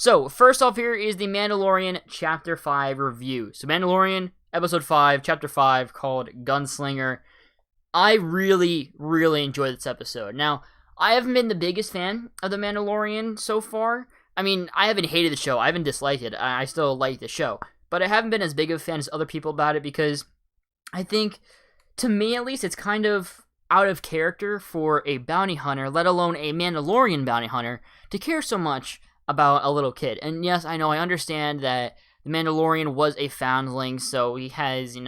So, first off here is the Mandalorian Chapter 5 review. So, Mandalorian Episode 5, Chapter 5, called Gunslinger. I really, really enjoyed this episode. Now, I haven't been the biggest fan of The Mandalorian so far. I mean, I haven't hated the show. I haven't disliked it. I still like the show. But I haven't been as big of a fan as other people about it because I think, to me at least, it's kind of out of character for a bounty hunter, let alone a Mandalorian bounty hunter, to care so much about a little kid. And yes, I know, I understand that the Mandalorian was a foundling, so he has,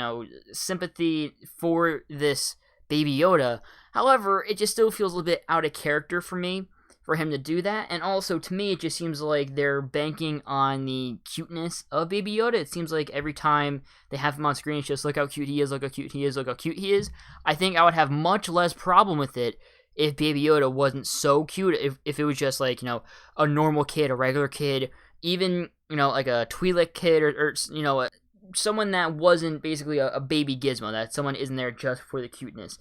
sympathy for this Baby Yoda. However, it just still feels a little bit out of character for me, for him to do that. And also, to me, it just seems like they're banking on the cuteness of Baby Yoda. It seems like every time they have him on screen, it's just, look how cute he is, look how cute he is, look how cute he is. I think I would have much less problem with it if Baby Yoda wasn't so cute, if it was just like, a normal kid, a regular kid, even, like a Twi'lek kid, or someone that wasn't basically a baby Gizmo, that someone isn't there just for the cuteness.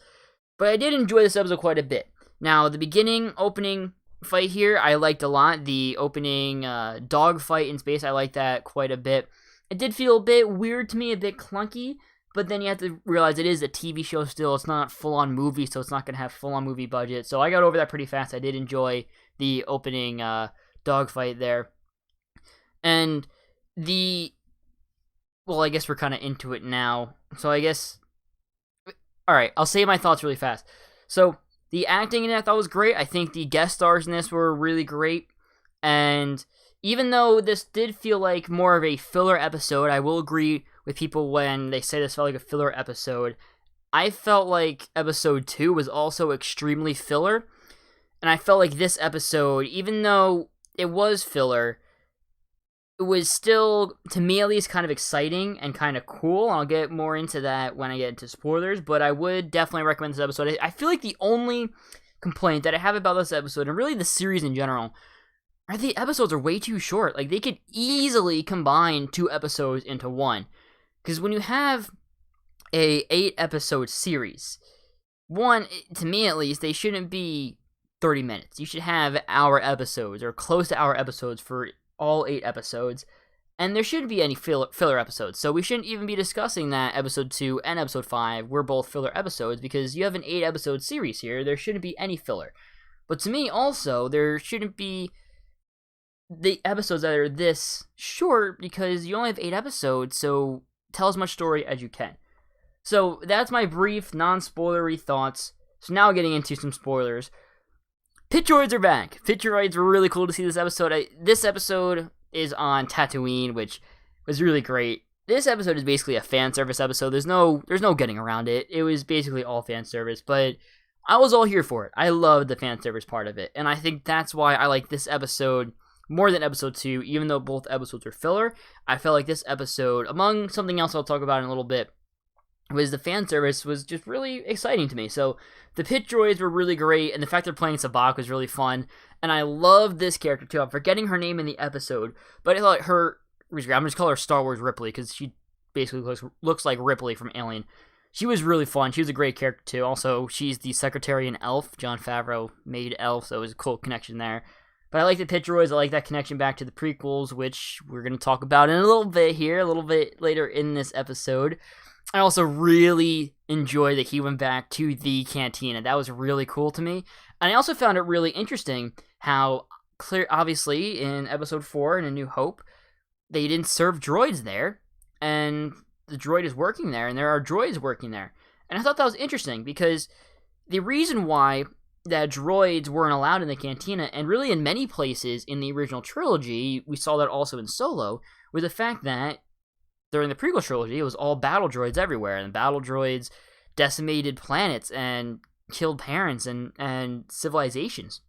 But I did enjoy this episode quite a bit. Now, the opening fight here, I liked a lot. The opening dog fight in space, I liked that quite a bit. It did feel a bit weird to me, a bit clunky, but then you have to realize it is a TV show still. It's not a full-on movie, so it's not going to have full-on movie budget. So I got over that pretty fast. I did enjoy the opening dog fight there. And well, I guess we're kind of into it now. So I guess, alright, I'll say my thoughts really fast. So, the acting in it I thought was great. I think the guest stars in this were really great. And even though this did feel like more of a filler episode, I will agree with people when they say this felt like a filler episode. I felt like episode 2 was also extremely filler. And I felt like this episode, even though it was filler, it was still, to me at least, kind of exciting and kind of cool. I'll get more into that when I get into spoilers, but I would definitely recommend this episode. I feel like the only complaint that I have about this episode, and really the series in general, are the episodes are way too short. Like, they could easily combine 2 episodes into one. Because when you have a 8-episode series, one, to me at least, they shouldn't be 30 minutes. You should have hour episodes, or close to hour episodes for all 8 episodes, and there shouldn't be any filler episodes, so we shouldn't even be discussing that episode 2 and episode 5 were both filler episodes, because you have an 8-episode series here. There shouldn't be any filler. But to me also, there shouldn't be the episodes that are this short, because you only have 8 episodes, so tell as much story as you can. So that's my brief, non-spoilery thoughts. So now getting into some spoilers. Pit droids are back. Pit droids were really cool to see this episode. This episode is on Tatooine, which was really great. This episode is basically a fan service episode. There's no getting around it. It was basically all fan service, but I was all here for it. I loved the fan service part of it, and I think that's why I like this episode more than episode 2, even though both episodes are filler. I felt like this episode, among something else I'll talk about in a little bit, was the fan service was just really exciting to me. So the pit droids were really great, and the fact they're playing Sabacc was really fun. And I love this character too. I'm forgetting her name in the episode, but I thought her, I'm just call her Star Wars Ripley, because she basically looks like Ripley from Alien. She was really fun. She was a great character too. Also, she's the secretary in Elf. Jon Favreau made Elf, so it was a cool connection there. But I like the pit droids. I like that connection back to the prequels, which we're going to talk about in a little bit here, a little bit later in this episode. I also really enjoy that he went back to the cantina. That was really cool to me. And I also found it really interesting how clear, obviously, in episode 4 in A New Hope, they didn't serve droids there, and the droid is working there, and there are droids working there. And I thought that was interesting, because the reason why that droids weren't allowed in the cantina, and really in many places in the original trilogy, we saw that also in Solo, was the fact that during the prequel trilogy, it was all battle droids everywhere, and battle droids decimated planets and killed parents and civilizations.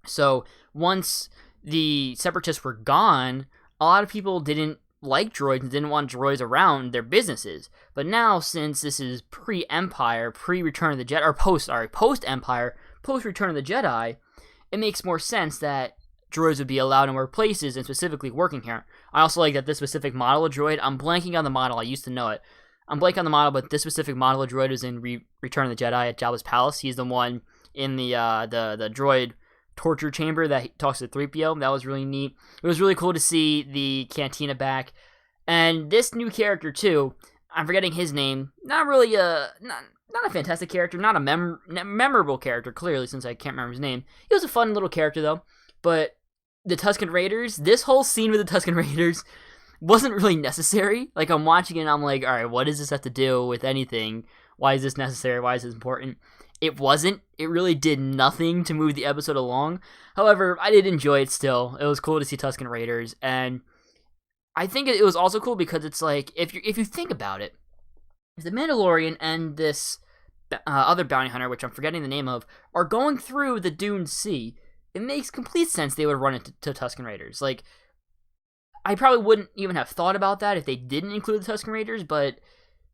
So once the Separatists were gone, a lot of people didn't like droids and didn't want droids around their businesses. But now, since this is pre-Empire, pre-Return of the Jedi, or post-Empire, post-Return of the Jedi, it makes more sense that droids would be allowed in more places and specifically working here. I also like that this specific model of droid, I'm blanking on the model, I used to know it. I'm blanking on the model, but this specific model of droid is in Return of the Jedi at Jabba's palace. He's the one in the droid torture chamber that he talks to 3PO. That was really neat. It was really cool to see the cantina back. And this new character, too, I'm forgetting his name. Not really not a fantastic character, not a memorable character, clearly, since I can't remember his name. He was a fun little character, though. But the Tusken Raiders, this whole scene with the Tusken Raiders wasn't really necessary. Like, I'm watching it and I'm like, all right, what does this have to do with anything? Why is this necessary? Why is this important? It wasn't. It really did nothing to move the episode along. However, I did enjoy it still. It was cool to see Tusken Raiders, and I think it was also cool because it's like, if you think about it, if the Mandalorian and this other bounty hunter, which I'm forgetting the name of, are going through the Dune Sea, it makes complete sense they would run into Tusken Raiders. Like, I probably wouldn't even have thought about that if they didn't include the Tusken Raiders, but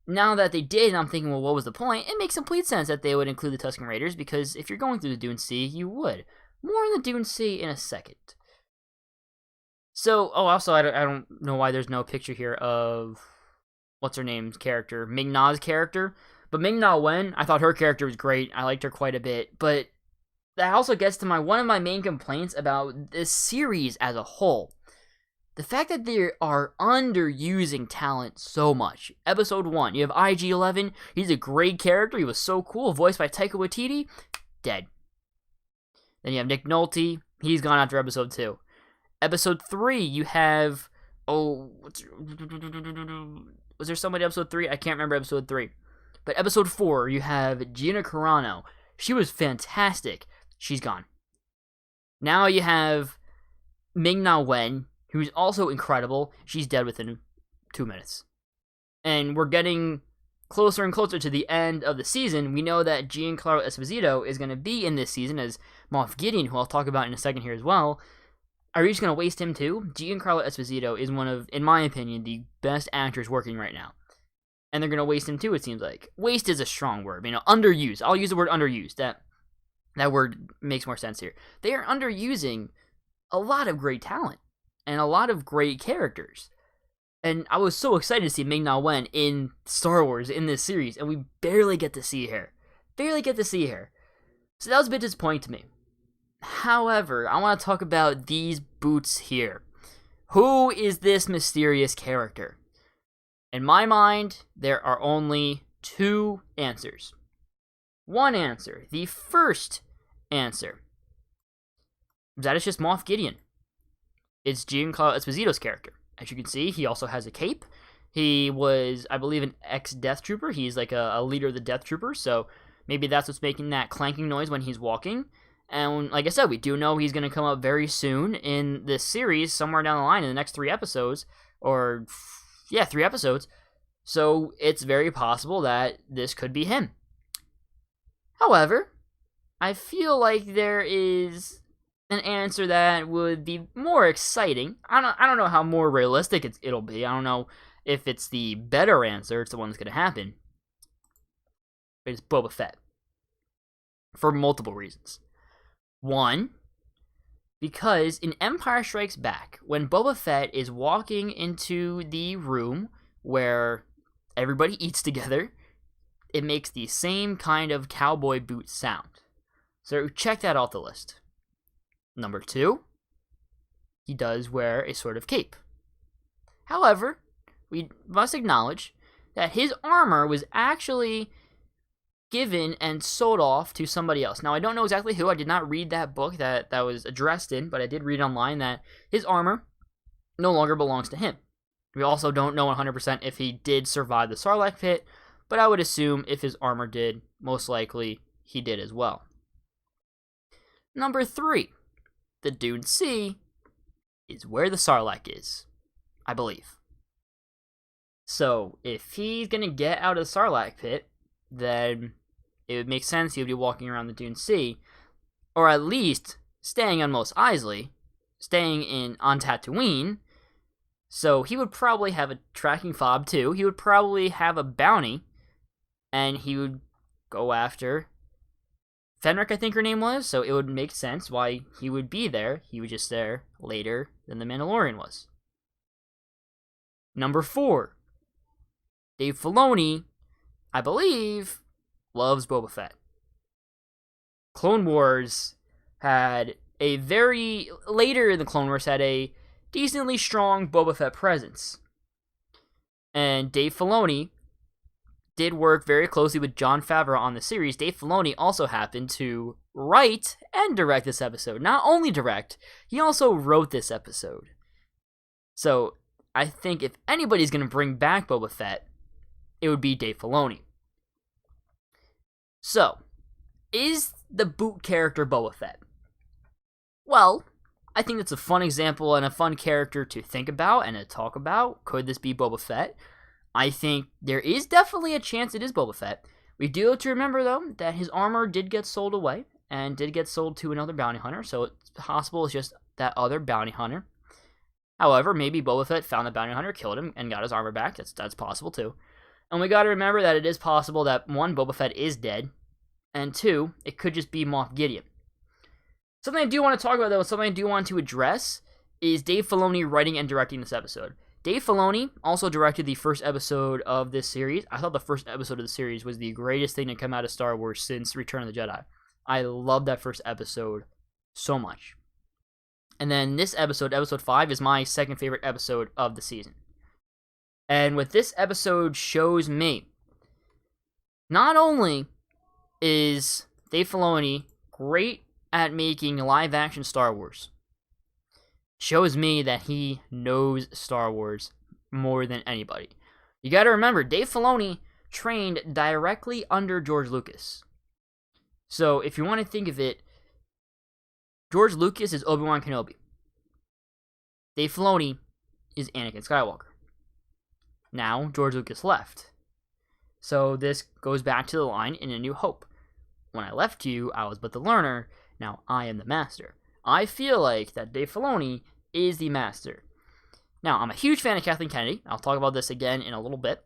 now that they did, I'm thinking, well, what was the point? It makes complete sense that they would include the Tusken Raiders, because if you're going through the Dune Sea, you would. More on the Dune Sea in a second. So, also, I don't know why there's no picture here of, what's her name's character? Ming-Na's character. But Ming-Na Wen, I thought her character was great. I liked her quite a bit. But that also gets to one of my main complaints about this series as a whole. The fact that they are underusing talent so much. Episode 1, you have IG-11. He's a great character. He was so cool. Voiced by Taika Waititi. Dead. Then you have Nick Nolte. He's gone after episode 2. Episode 3, you have... was there somebody episode 3? I can't remember episode 3. But episode 4, you have Gina Carano. She was fantastic. She's gone. Now you have Ming-Na Wen, who's also incredible. She's dead within 2 minutes. And we're getting closer and closer to the end of the season. We know that Giancarlo Esposito is going to be in this season as Moff Gideon, who I'll talk about in a second here as well. Are you just going to waste him too? Giancarlo Esposito is one of, in my opinion, the best actors working right now. And they're going to waste him too, it seems like. Waste is a strong word. Underused. I'll use the word underused. That word makes more sense here. They are underusing a lot of great talent and a lot of great characters. And I was so excited to see Ming-Na Wen in Star Wars in this series, and we barely get to see her. So that was a bit disappointing to me. However, I want to talk about these boots here. Who is this mysterious character? In my mind, there are only 2 answers. One answer, the first answer, that is just Moff Gideon. It's Giancarlo Esposito's character. As you can see, he also has a cape. He was, I believe, an ex-Death Trooper. He's like a leader of the Death Troopers, so maybe that's what's making that clanking noise when he's walking. And like I said, we do know he's going to come up very soon in this series, somewhere down the line in the next 3 episodes. 3 episodes. So it's very possible that this could be him. However, I feel like there is an answer that would be more exciting. I don't know how more realistic it'll be. I don't know if it's the better answer. It's the one that's going to happen. But it's Boba Fett. For multiple reasons. One, because in Empire Strikes Back, when Boba Fett is walking into the room where everybody eats together, it makes the same kind of cowboy boot sound. So check that off the list. Number 2, he does wear a sort of cape. However, we must acknowledge that his armor was actually given and sold off to somebody else. Now, I don't know exactly who. I did not read that book that was addressed in, but I did read online that his armor no longer belongs to him. We also don't know 100% if he did survive the Sarlacc pit, but I would assume if his armor did, most likely he did as well. Number 3, the Dune Sea is where the Sarlacc is, I believe. So, if he's going to get out of the Sarlacc pit, then it would make sense he would be walking around the Dune Sea, or at least staying on Mos Eisley, staying on Tatooine. So he would probably have a tracking fob too. He would probably have a bounty, and he would go after Fenric, I think her name was. So it would make sense why he would be there. He was just there later than the Mandalorian was. Number 4, Dave Filoni, I believe, loves Boba Fett. Clone Wars had a very later in the Clone Wars had a decently strong Boba Fett presence. And Dave Filoni did work very closely with Jon Favreau on the series. Dave Filoni also happened to write and direct this episode. Not only direct, he also wrote this episode. So I think if anybody's going to bring back Boba Fett, it would be Dave Filoni. So, is the boot character Boba Fett? Well, I think it's a fun example and a fun character to think about and to talk about. Could this be Boba Fett? I think there is definitely a chance it is Boba Fett. We do have to remember, though, that his armor did get sold away and did get sold to another bounty hunter, so it's possible it's just that other bounty hunter. However, maybe Boba Fett found the bounty hunter, killed him, and got his armor back. That's possible, too. And we gotta remember that it is possible that, one, Boba Fett is dead, and two, it could just be Moff Gideon. Something I do want to talk about, though, something I do want to address, is Dave Filoni writing and directing this episode. Dave Filoni also directed the first episode of this series. I thought the first episode of the series was the greatest thing to come out of Star Wars since Return of the Jedi. I love that first episode so much. And then this episode, episode 5, is my second favorite episode of the season. And what this episode shows me, not only is Dave Filoni great at making live-action Star Wars, shows me that he knows Star Wars more than anybody. You gotta remember, Dave Filoni trained directly under George Lucas. So, if you want to think of it, George Lucas is Obi-Wan Kenobi. Dave Filoni is Anakin Skywalker. Now, George Lucas left. So, this goes back to the line in A New Hope. When I left you, I was but the learner, now I am the master. I feel like that Dave Filoni is the master. Now, I'm a huge fan of Kathleen Kennedy. I'll talk about this again in a little bit.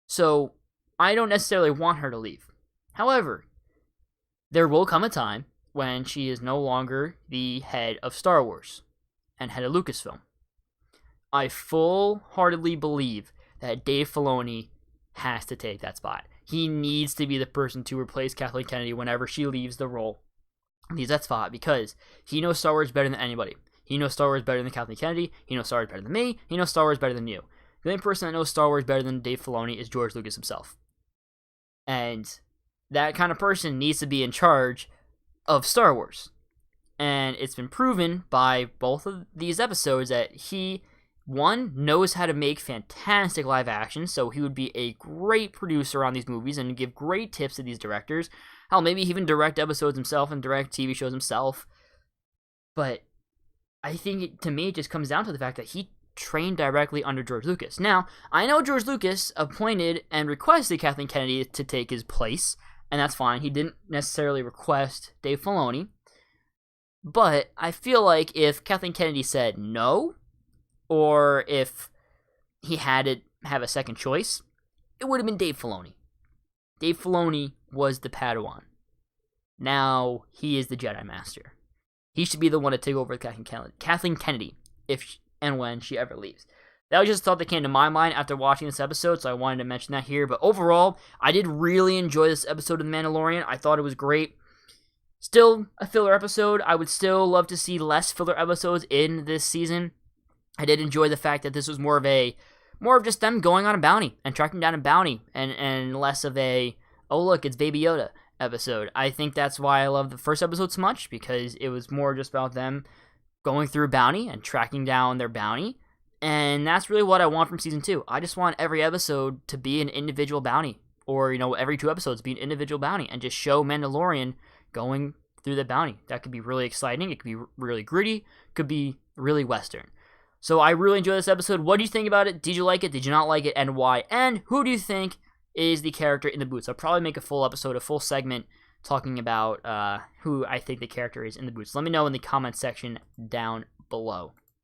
So, I don't necessarily want her to leave. However, there will come a time when she is no longer the head of Star Wars and head of Lucasfilm. I full-heartedly believe that Dave Filoni has to take that spot. He needs to be the person to replace Kathleen Kennedy whenever she leaves the role. Leaves that spot because he knows Star Wars better than anybody. He knows Star Wars better than Kathleen Kennedy. He knows Star Wars better than me. He knows Star Wars better than you. The only person that knows Star Wars better than Dave Filoni is George Lucas himself. And that kind of person needs to be in charge of Star Wars. And it's been proven by both of these episodes that he, one, knows how to make fantastic live action, so he would be a great producer on these movies and give great tips to these directors. Hell, maybe even direct episodes himself and direct TV shows himself. But I think, to me, it just comes down to the fact that he trained directly under George Lucas. Now, I know George Lucas appointed and requested Kathleen Kennedy to take his place, and that's fine. He didn't necessarily request Dave Filoni. But I feel like if Kathleen Kennedy said no, or if he had to have a second choice, it would have been Dave Filoni. Dave Filoni was the Padawan. Now he is the Jedi Master. He should be the one to take over Kathleen Kennedy if and when she ever leaves. That was just a thought that came to my mind after watching this episode, so I wanted to mention that here. But overall, I did really enjoy this episode of The Mandalorian. I thought it was great. Still a filler episode. I would still love to see less filler episodes in this season. I did enjoy the fact that this was more of just them going on a bounty and tracking down a bounty and less of a, oh look, it's Baby Yoda episode. I think that's why I love the first episode so much, because it was more just about them going through a bounty and tracking down their bounty. And that's really what I want from season 2. I just want every episode to be an individual bounty, or every 2 episodes be an individual bounty, and just show Mandalorian going through the bounty. That could be really exciting. It could be really gritty. Could be really Western. So I really enjoyed this episode. What do you think about it? Did you like it? Did you not like it? And why? And who do you think is the character in the boots? I'll probably make a full episode, a full segment talking about who I think the character is in the boots. Let me know in the comment section down below.